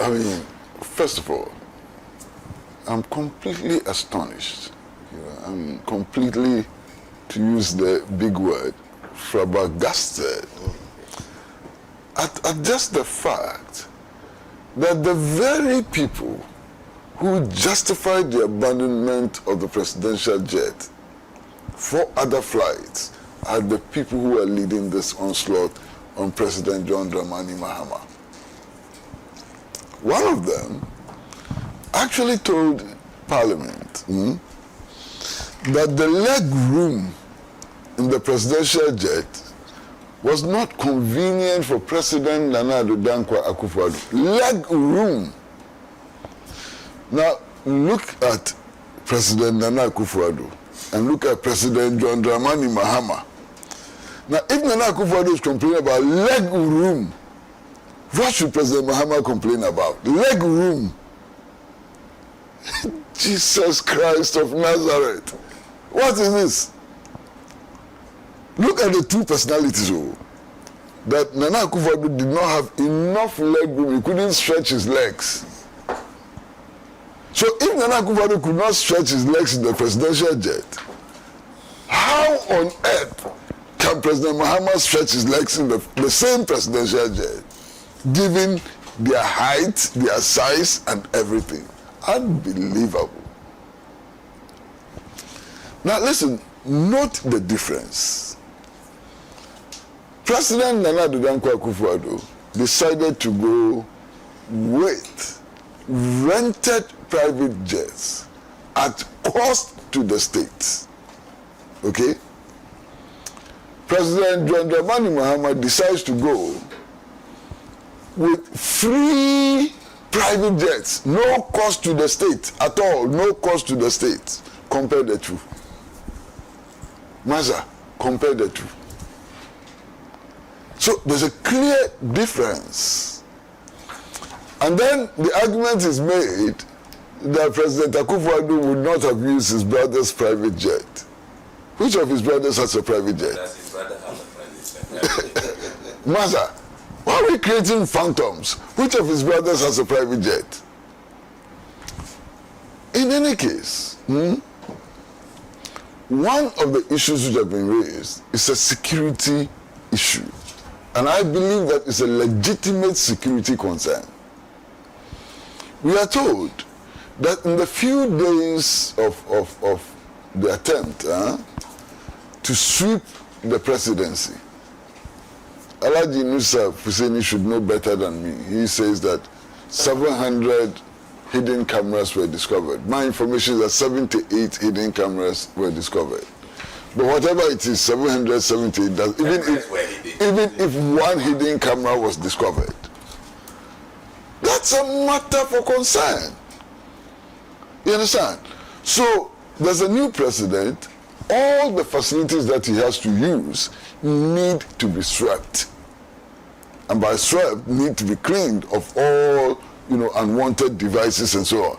I mean, first of all, I'm completely astonished. I'm completely, to use the big word, flabbergasted at just the fact that the very people who justified the abandonment of the presidential jet for other flights are the people who are leading this onslaught on President John Dramani Mahama. One of them actually told Parliament that the leg room in the presidential jet was not convenient for President Nana Addo Dankwa Akuffo Addo. Leg room. Now, look at President Nana Akuffo Addo and look at President John Dramani Mahama. Now, if Nana Akuffo Addo is complaining about leg room, what should President Mahama complain about? Leg room. Jesus Christ of Nazareth. What is this? Look at the two personalities. That Nana Akuffo Addo did not have enough leg room. He couldn't stretch his legs. So if Nana Akuffo Addo could not stretch his legs in the presidential jet, how on earth can President Mahama stretch his legs in the same presidential jet, given their height, their size, and everything? Unbelievable. Now listen, note the difference. President Nana Addo Dankwa Akuffo Addo decided to go with rented private jets at cost to the state. Okay? President John Dramani Mahama decides to go with free private jets, no cost to the state at all, no cost to the state. Compare the two. Maza, compare the two. So there's a clear difference. And then the argument is made that President Akuffo Addo would not have used his brother's private jet. Which of his brothers has a private jet? Does his brother have a private jet? Maza, why are we creating phantoms? Which of his brothers has a private jet? In any case, one of the issues which have been raised is a security issue. And I believe that it's a legitimate security concern. We are told that in the few days of the attempt to sweep the presidency, Alhaji Nusa Hussaini should know better than me. He says that 700 hidden cameras were discovered. My information is that 78 hidden cameras were discovered. But whatever it is, 778, even if one hidden camera was discovered, that's a matter for concern. You understand? So there's a new president. All the facilities that he has to use need to be swept. And by swept, need to be cleaned of all, unwanted devices and so on.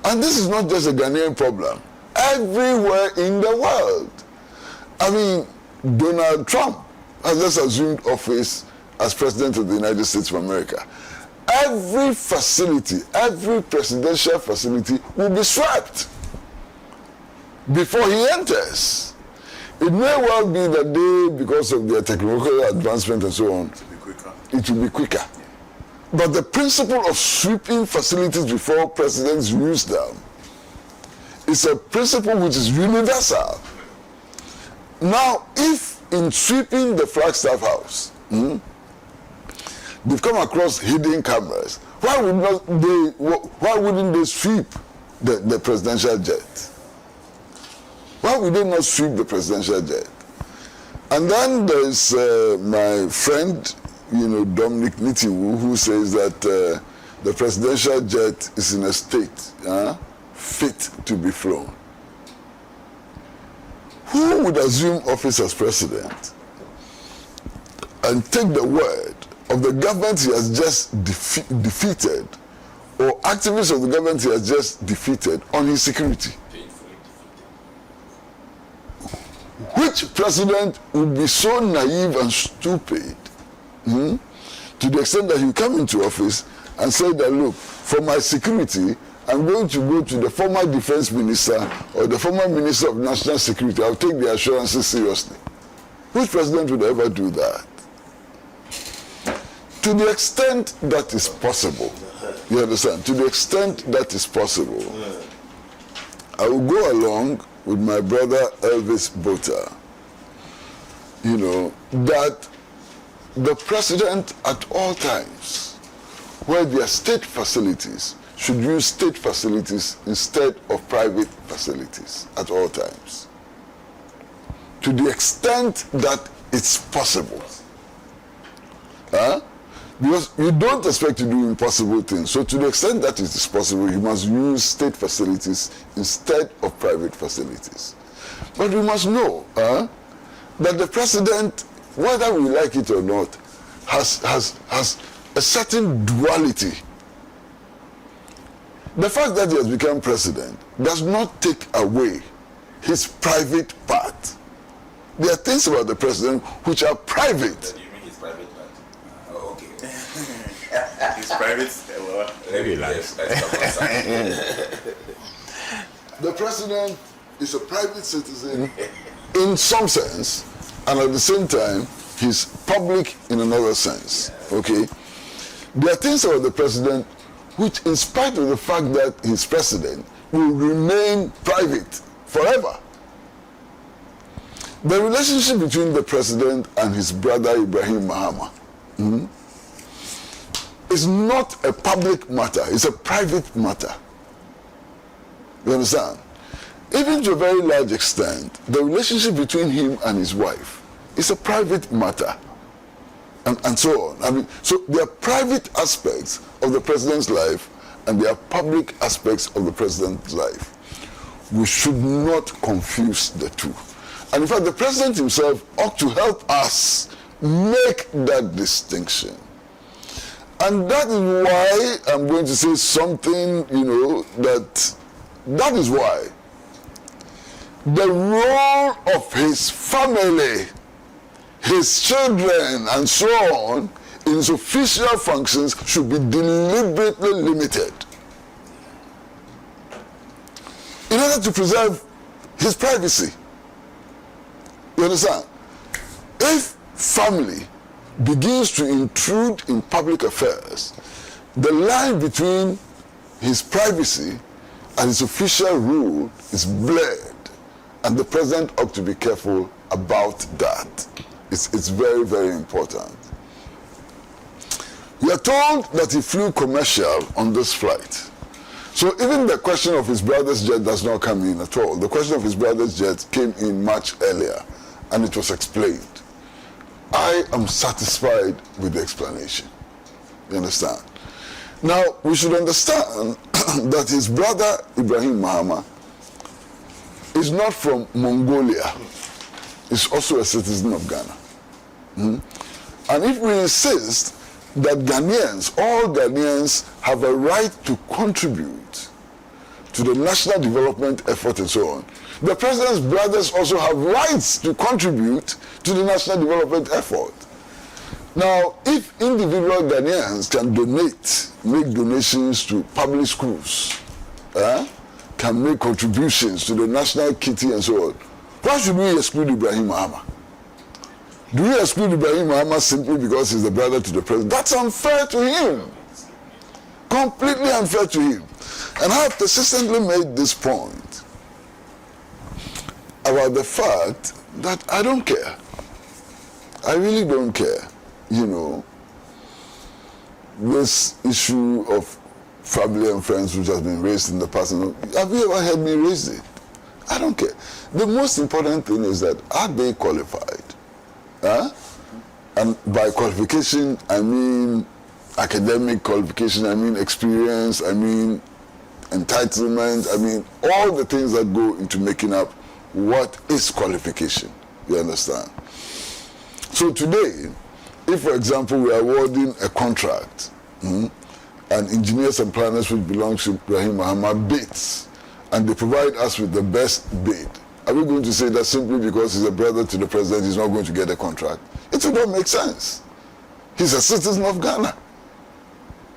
And this is not just a Ghanaian problem. Everywhere in the world. I mean, Donald Trump has just assumed office as President of the United States of America. Every facility, every presidential facility will be swept before he enters. It may well be that they, because of their technological advancement and so on, it will be quicker. But the principle of sweeping facilities before presidents use them is a principle which is universal. Now, if in sweeping the Flagstaff House, they've come across hidden cameras, why wouldn't they sweep the presidential jet? Why would they not sweep the presidential jet? And then there's my friend, Dominic Nitiwu, who says that the presidential jet is in a state fit to be flown. Who would assume office as president and take the word of the government he has just defeated, or activists of the government he has just defeated, on his security? Which president would be so naive and stupid to the extent that he come into office and said that, look, for my security, I'm going to go to the former defense minister or the former minister of national security. I'll take the assurances seriously. Which president would ever do that? To the extent that is possible, you understand? To the extent that is possible, I will go along with my brother Elvis Bota, that the president at all times, where there are state facilities, should use state facilities instead of private facilities at all times. To the extent that it's possible. Because you don't expect to do impossible things. So to the extent that it is possible, you must use state facilities instead of private facilities. But we must know that the president, whether we like it or not, has a certain duality. The fact that he has become president does not take away his private part. There are things about the president which are private. You mean his private part? Oh, okay. His private, The president is a private citizen in some sense, and at the same time, he's public in another sense. Okay? There are things about the president which, in spite of the fact that he's president, will remain private forever. The relationship between the president and his brother Ibrahim Mahama is not a public matter, it's a private matter. You understand? Even to a very large extent, the relationship between him and his wife is a private matter. And so on. I mean, so there are private aspects of the president's life and there are public aspects of the president's life. We should not confuse the two. And in fact, the president himself ought to help us make that distinction. And that is why I'm going to say something, that is why the role of his family, his children, and so on, in his official functions should be deliberately limited in order to preserve his privacy. You understand? If family begins to intrude in public affairs, the line between his privacy and his official rule is blurred, and the president ought to be careful about that. It's very, very important. We are told that he flew commercial on this flight. So even the question of his brother's jet does not come in at all. The question of his brother's jet came in much earlier, and it was explained. I am satisfied with the explanation. You understand? Now, we should understand that his brother Ibrahim Mahama is not from Mongolia. He's also a citizen of Ghana. And if we insist that Ghanaians, all Ghanaians, have a right to contribute to the national development effort and so on, the president's brothers also have rights to contribute to the national development effort. Now, if individual Ghanaians can make donations to public schools, can make contributions to the national kitty and so on, why should we exclude Ibrahim Mahama? Do we exclude Ibrahim Mahama simply because he's the brother to the president? That's unfair to him. Completely unfair to him. And I have persistently made this point about the fact that I don't care. I really don't care. This issue of family and friends which has been raised in the past, have you ever heard me raise it? I don't care. The most important thing is that, are they qualified? And by qualification, I mean academic qualification, I mean experience, I mean entitlement, I mean all the things that go into making up what is qualification. You understand? So today, if for example we are awarding a contract, and engineers and planners which belong to Ibrahim Mahama bids, and they provide us with the best bid, are we going to say that simply because he's a brother to the president he's not going to get a contract? It would not make sense. He's a citizen of Ghana.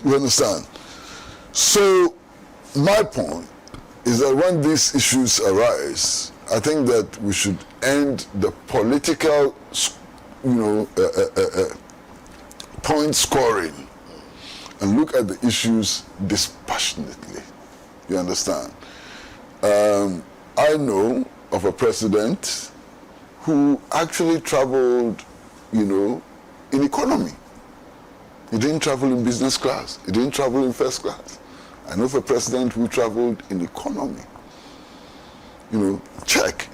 You understand? So my point is that when these issues arise, I think that we should end the political, point scoring and look at the issues dispassionately. You understand? I know of a president who actually traveled, in economy. He didn't travel in business class. He didn't travel in first class. I know of a president who traveled in economy. Check.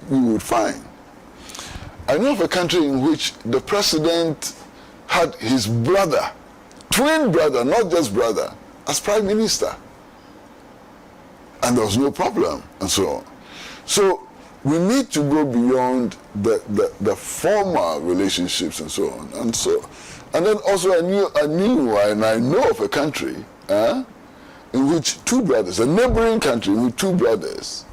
You would find. I know of a country in which the president had his brother, twin brother, not just brother, as prime minister. And there was no problem, and so on. So we need to go beyond the formal relationships and so on. And then also I know of a country in which two brothers, a neighboring country in which two brothers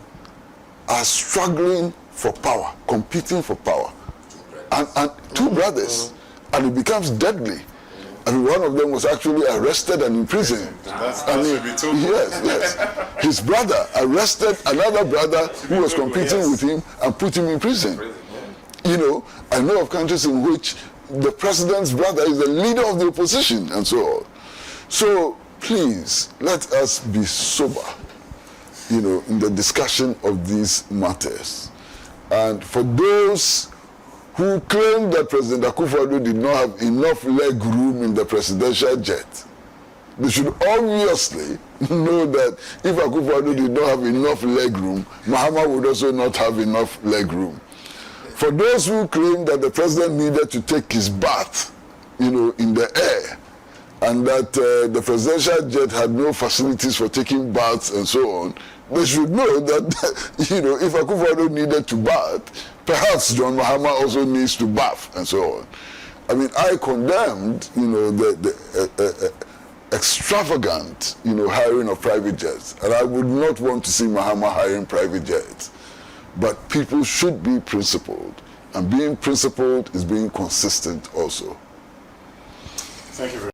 are struggling for power, competing for power. And two brothers, and it becomes deadly. One of them was actually arrested and imprisoned. Yes. His brother arrested another brother who was competing with him and put him in prison. I know of countries in which the president's brother is the leader of the opposition and so on. So please, let us be sober, in the discussion of these matters. And for those who claim that President Akuffo Addo did not have enough leg room in the presidential jet, they should obviously know that if Akuffo Addo did not have enough leg room, Mahama would also not have enough leg room. For those who claim that the president needed to take his bath, in the air, and that the presidential jet had no facilities for taking baths and so on, they should know that, if Akuffo Addo needed to bath, perhaps John Mahama also needs to bath and so on. I condemned, the extravagant, hiring of private jets, and I would not want to see Mahama hiring private jets. But people should be principled, and being principled is being consistent also. Thank you very much.